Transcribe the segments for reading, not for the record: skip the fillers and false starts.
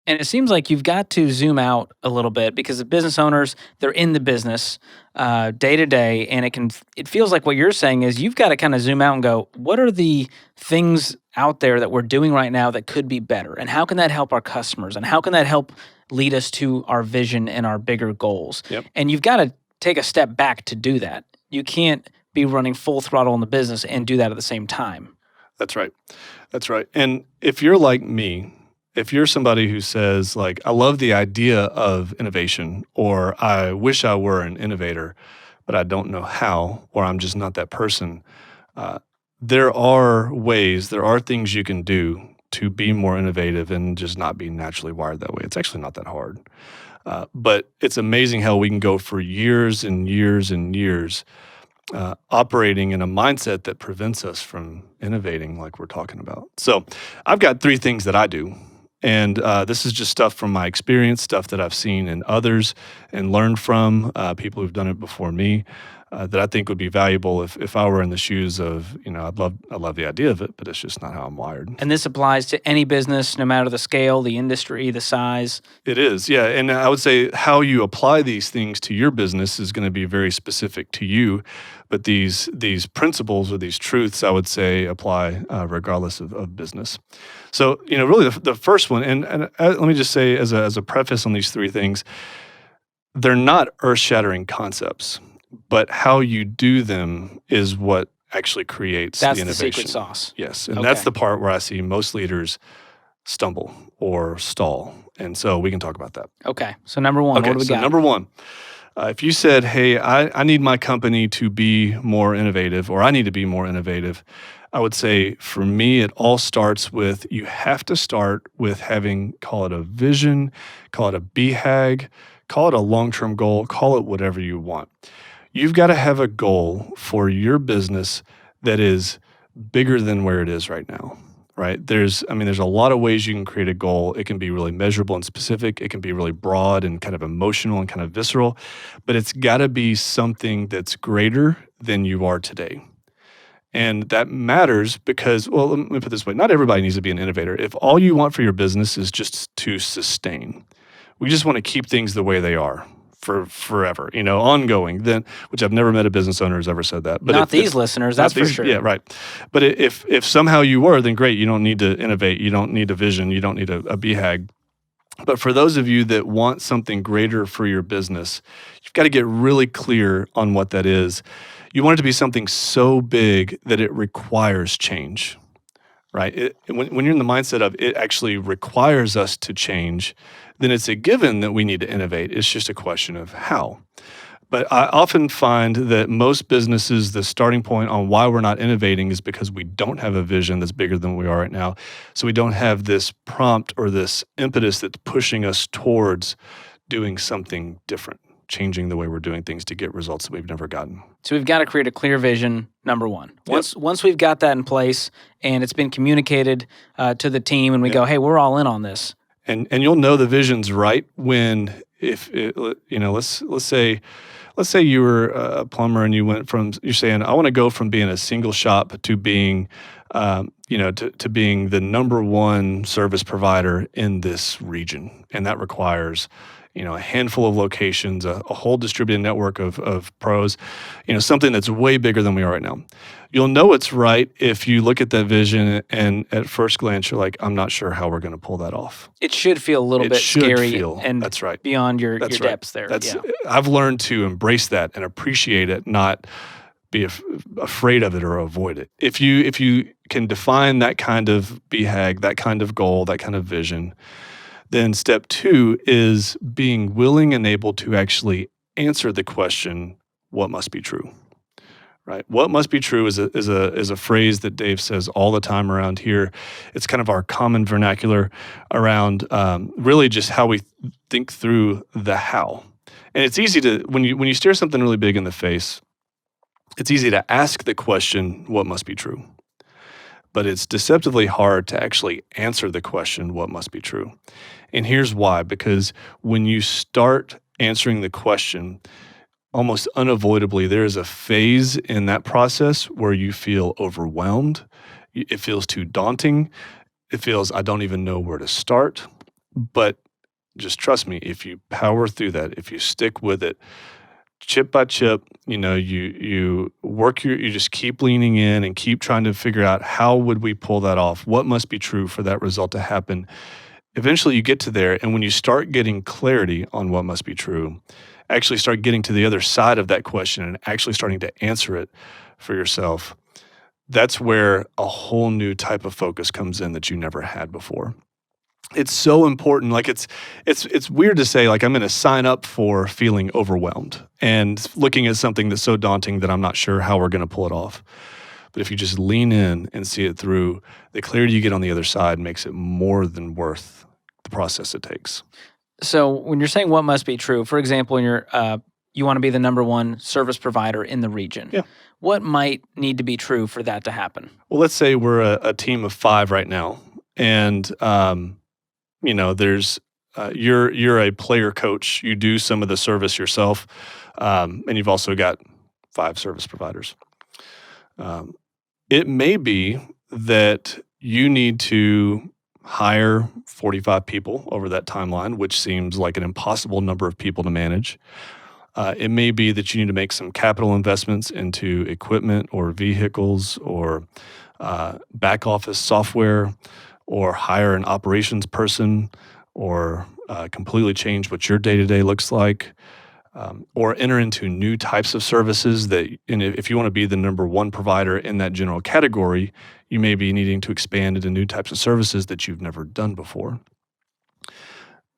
And it seems like you've got to zoom out a little bit because the business owners, they're in the business day to day, and it feels like what you're saying is you've got to kind of zoom out and go, what are the things out there that we're doing right now that could be better, and how can that help our customers, and how can that help lead us to our vision and our bigger goals? Yep. And you've got to take a step back to do that. You can't be running full throttle in the business and do that at the same time. That's right. That's right. And if you're like me, if you're somebody who says, like, I love the idea of innovation, or I wish I were an innovator, but I don't know how, or I'm just not that person, there are ways, there are things you can do to be more innovative and just not be naturally wired that way. It's actually not that hard. But it's amazing how we can go for years and years and years operating in a mindset that prevents us from innovating like we're talking about. So I've got 3 things that I do. And this is just stuff from my experience, stuff that I've seen in others and learned from people who've done it before me that I think would be valuable if I were in the shoes of, I love the idea of it, but it's just not how I'm wired. And this applies to any business, no matter the scale, the industry, the size. It is, yeah. And I would say how you apply these things to your business is going to be very specific to you. But these principles or these truths, I would say, apply regardless of business. So, really the first one, and let me just say as a preface on these 3 things, they're not earth-shattering concepts, but how you do them is what actually creates That's the innovation. the secret sauce. Yes, and that's the part where I see most leaders stumble or stall. And so we can talk about that. Okay, so number one, what do we got? Number one, if you said, hey, I need my company to be more innovative, or I need to be more innovative, I would say for me, it all starts with, you have to start with having, call it a vision, call it a BHAG, call it a long-term goal, call it whatever you want. You've got to have a goal for your business that is bigger than where it is right now. Right? There's a lot of ways you can create a goal. It can be really measurable and specific. It can be really broad and kind of emotional and kind of visceral, but it's got to be something that's greater than you are today. And that matters because, well, let me put it this way. Not everybody needs to be an innovator. If all you want for your business is just to sustain, we just want to keep things the way they are for forever, ongoing, then, which I've never met a business owner who's ever said that. But not these listeners, that's for sure. Yeah, right. But if somehow you were, then great. You don't need to innovate. You don't need a vision. You don't need a BHAG. But for those of you that want something greater for your business, you've got to get really clear on what that is. You want it to be something so big that it requires change, right? When you're in the mindset of it actually requires us to change, then it's a given that we need to innovate. It's just a question of how. But I often find that most businesses, the starting point on why we're not innovating is because we don't have a vision that's bigger than we are right now. So we don't have this prompt or this impetus that's pushing us towards doing something different, changing the way we're doing things to get results that we've never gotten. So we've got to create a clear vision, number one. Once we've got that in place and it's been communicated to the team and we go, hey, we're all in on this. And you'll know the vision's right when, let's say you were a plumber and you're saying, I want to go from being a single shop to being, to being the number one service provider in this region. And that requires, a handful of locations, a whole distributed network of pros, something that's way bigger than we are right now. You'll know it's right if you look at that vision and at first glance, you're like, I'm not sure how we're going to pull that off. It should feel a little bit scary and that's right. beyond your depths there. I've learned to embrace that and appreciate it, not be afraid of it or avoid it. If you can define that kind of BHAG, that kind of goal, that kind of vision, then step 2 is being willing and able to actually answer the question, what must be true? Right? What must be true is a phrase that Dave says all the time around here. It's kind of our common vernacular around really just how we think through the how. And it's easy to, when you stare something really big in the face, it's easy to ask the question, what must be true? But it's deceptively hard to actually answer the question, what must be true? And here's why, because when you start answering the question, almost unavoidably, there is a phase in that process where you feel overwhelmed. It feels too daunting. It feels, I don't even know where to start. But just trust me, if you power through that, if you stick with it, chip by chip, you just keep leaning in and keep trying to figure out how would we pull that off? What must be true for that result to happen? Eventually you get to there, and when you start getting clarity on what must be true, actually start getting to the other side of that question and actually starting to answer it for yourself, that's where a whole new type of focus comes in that you never had before. It's so important. Like it's weird to say like I'm going to sign up for feeling overwhelmed and looking at something that's so daunting that I'm not sure how we're going to pull it off. But if you just lean in and see it through, the clarity you get on the other side makes it more than worth the process it takes. So when you're saying what must be true, for example, you want to be the number one service provider in the region. Yeah. What might need to be true for that to happen? Well, let's say we're a team of 5 right now, and there's you're a player coach. You do some of the service yourself, and you've also got 5 service providers. It may be that you need to hire 45 people over that timeline, which seems like an impossible number of people to manage. It may be that you need to make some capital investments into equipment or vehicles or back office software, or hire an operations person, or completely change what your day-to-day looks like, or enter into new types of services that, and if you want to be the number one provider in that general category, you may be needing to expand into new types of services that you've never done before.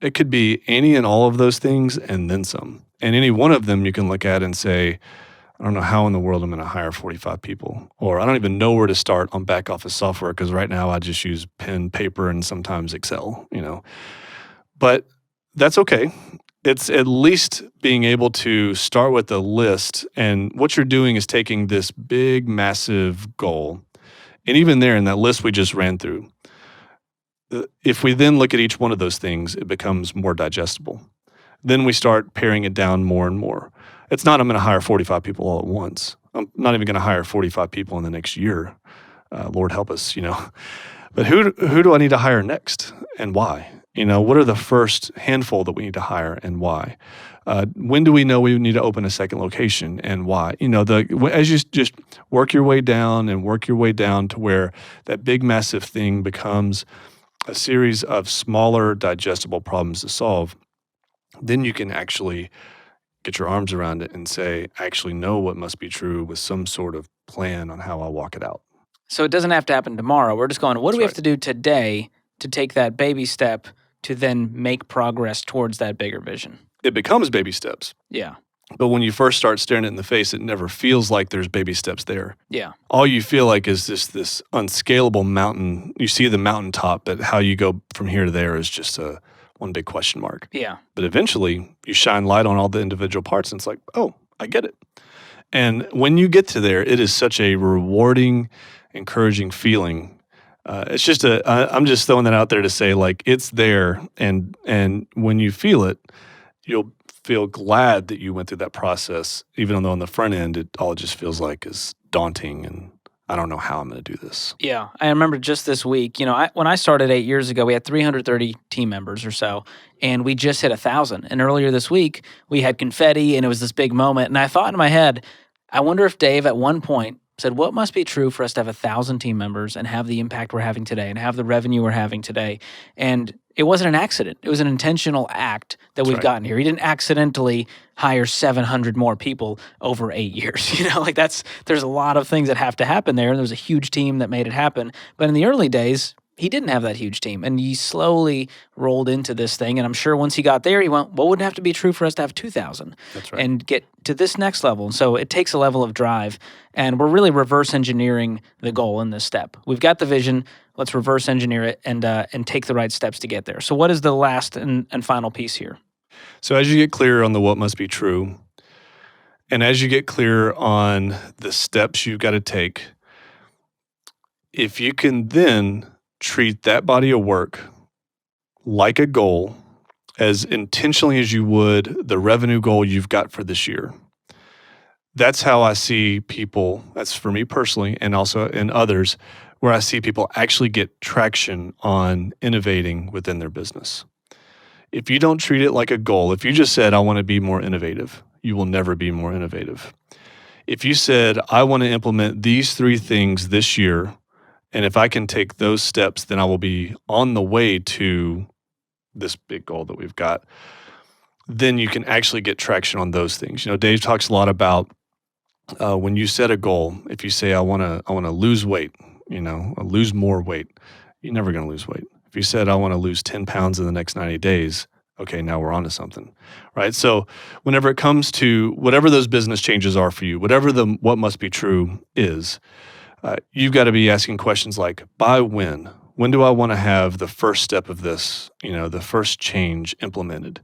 It could be any and all of those things and then some. And any one of them you can look at and say, I don't know how in the world I'm going to hire 45 people, or I don't even know where to start on back office software because right now I just use pen, paper, and sometimes Excel, But that's okay. It's at least being able to start with a list, and what you're doing is taking this big, massive goal, and even there in that list we just ran through, if we then look at each one of those things, it becomes more digestible. Then we start paring it down more and more. It's not I'm going to hire 45 people all at once. I'm not even going to hire 45 people in the next year. Lord help us, But who do I need to hire next and why? What are the first handful that we need to hire and why? When do we know we need to open a second location and why? As you just work your way down and work your way down to where that big, massive thing becomes a series of smaller, digestible problems to solve, then you can actually get your arms around it and say, I actually know what must be true with some sort of plan on how I'll walk it out. So it doesn't have to happen tomorrow. We're just going, what do we have to do today to take that baby step to then make progress towards that bigger vision? It becomes baby steps. Yeah. But when you first start staring it in the face, it never feels like there's baby steps there. Yeah. All you feel like is this unscalable mountain. You see the mountaintop, but how you go from here to there is just one big question mark. Yeah. But eventually, you shine light on all the individual parts, and it's like, oh, I get it. And when you get to there, it is such a rewarding, encouraging feeling. It's just I'm just throwing that out there to say, like, it's there, and when you feel it, you'll feel glad that you went through that process, even though on the front end, it just feels like is daunting and I don't know how I'm going to do this. Yeah. I remember just this week, when I started 8 years ago, we had 330 team members or so, and we just hit 1,000. And earlier this week, we had confetti, and it was this big moment. And I thought in my head, I wonder if Dave at one point said, what must be true for us to have 1,000 team members and have the impact we're having today and have the revenue we're having today? And it wasn't an accident. It was an intentional act that we've gotten here. He didn't accidentally hire 700 more people over 8 years. There's a lot of things that have to happen there. And there's a huge team that made it happen. But in the early days, he didn't have that huge team. And he slowly rolled into this thing. And I'm sure once he got there, he went, what would have to be true for us to have 2,000 and get to this next level? And so it takes a level of drive. And we're really reverse engineering the goal in this step. We've got the vision. Let's reverse engineer it and take the right steps to get there. So what is the last and final piece here? So as you get clear on the what must be true, and as you get clear on the steps you've got to take, if you can then treat that body of work like a goal, as intentionally as you would the revenue goal you've got for this year. That's how I see people, that's for me personally, and also in others, where I see people actually get traction on innovating within their business. If you don't treat it like a goal, if you just said, I want to be more innovative, you will never be more innovative. If you said, I want to implement these 3 things this year, and if I can take those steps, then I will be on the way to this big goal that we've got, then you can actually get traction on those things. Dave talks a lot about when you set a goal. If you say, I want to lose weight, lose more weight, you're never going to lose weight. If you said, I want to lose 10 pounds in the next 90 days, okay, now we're on to something, right? So whenever it comes to whatever those business changes are for you, whatever the what must be true is, you've got to be asking questions like, by when? When do I want to have the first step of this, the first change implemented?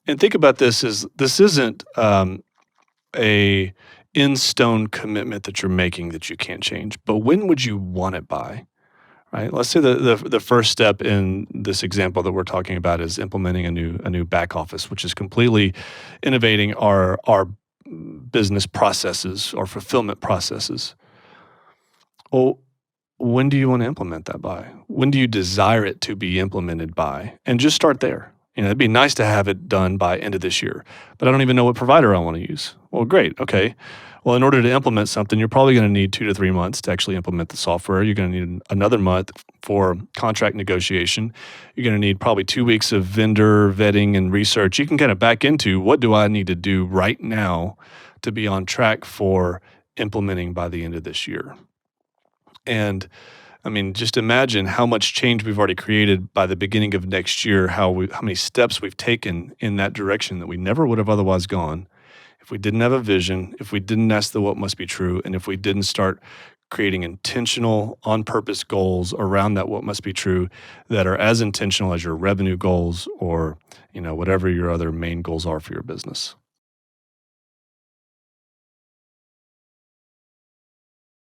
And think about this as this isn't a in-stone commitment that you're making that you can't change, but when would you want it by? Right. Let's say the first step in this example that we're talking about is implementing a new back office, which is completely innovating our business processes or fulfillment processes. Well, when do you want to implement that by? When do you desire it to be implemented by? And just start there. It'd be nice to have it done by end of this year, but I don't even know what provider I want to use. Well, great. Okay. Well, in order to implement something, you're probably going to need 2 to 3 months to actually implement the software. You're going to need another month for contract negotiation. You're going to need probably 2 weeks of vendor vetting and research. You can kind of back into what do I need to do right now to be on track for implementing by the end of this year. And just imagine how much change we've already created by the beginning of next year, how many steps we've taken in that direction that we never would have otherwise gone if we didn't have a vision, if we didn't ask the what must be true, and if we didn't start creating intentional, on-purpose goals around that what must be true that are as intentional as your revenue goals or, whatever your other main goals are for your business.